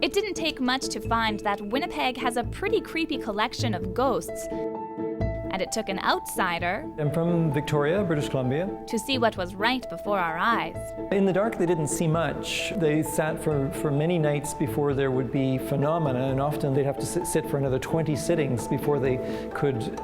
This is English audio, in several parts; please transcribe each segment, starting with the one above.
It didn't take much to find that Winnipeg has a pretty creepy collection of ghosts. And it took an outsider I'm from Victoria, British Columbia. to see what was right before our eyes. In the dark, they didn't see much. They sat for many nights before there would be phenomena, and often they'd have to sit for another 20 sittings before they could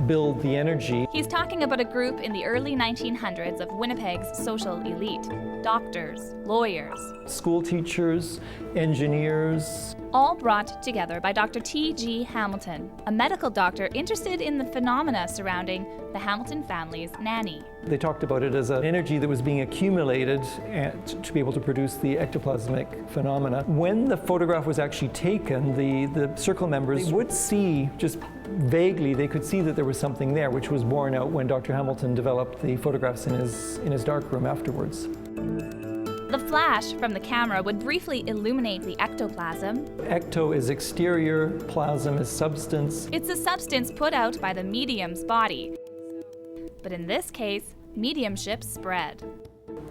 build the energy. He's talking about a group in the early 1900s of Winnipeg's social elite. Doctors, lawyers, School teachers, engineers. all brought together by Dr. T.G. Hamilton, a medical doctor interested in the phenomena surrounding the Hamilton family's nanny. They talked about it as an energy that was being accumulated to be able to produce the ectoplasmic phenomena. When the photograph was actually taken, the circle members would see, just vaguely, they could see that there was something there, which was borne out when Dr. Hamilton developed the photographs in his darkroom afterwards. The flash from the camera would briefly illuminate the ectoplasm. Ecto is exterior, plasm is substance. It's a substance put out by the medium's body. But in this case, mediumship spread.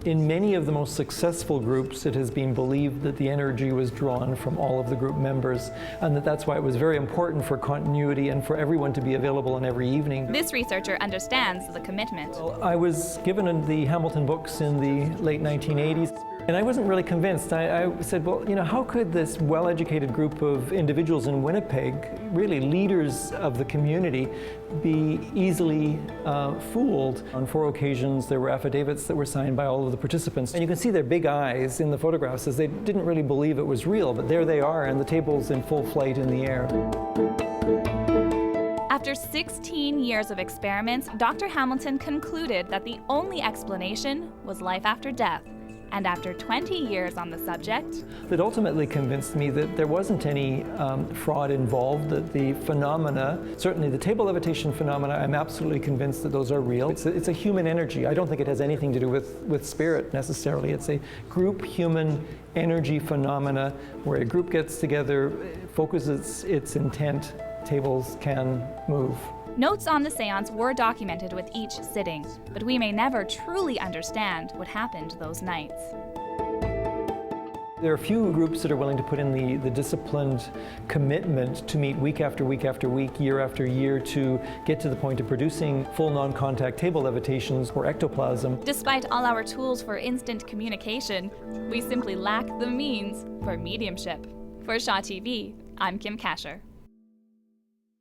In many of the most successful groups, it has been believed that the energy was drawn from all of the group members, and that's why it was very important for continuity and for everyone to be available on every evening. This researcher understands the commitment. I was given the Hamilton books in the late 1980s, and I wasn't really convinced. I said, well, how could this well-educated group of individuals in Winnipeg, really leaders of the community, be easily fooled? On 4 occasions, there were affidavits that were signed by all of the participants. And you can see their big eyes in the photographs as they didn't really believe it was real, but there they are, and the table's in full flight in the air. After 16 years of experiments, Dr. Hamilton concluded that the only explanation was life after death. And after 20 years on the subject, that ultimately convinced me that there wasn't any fraud involved, that the phenomena, certainly the table levitation phenomena, I'm absolutely convinced that those are real. It's a human energy. I don't think it has anything to do with spirit necessarily. It's a group human energy phenomena where a group gets together, focuses its intent, tables can move. Notes on the seance were documented with each sitting, but we may never truly understand what happened those nights. There are few groups that are willing to put in the disciplined commitment to meet week after week after week, year after year, to get to the point of producing full non-contact table levitations or ectoplasm. Despite all our tools for instant communication, we simply lack the means for mediumship. For Shaw TV, I'm Kim Kaschor.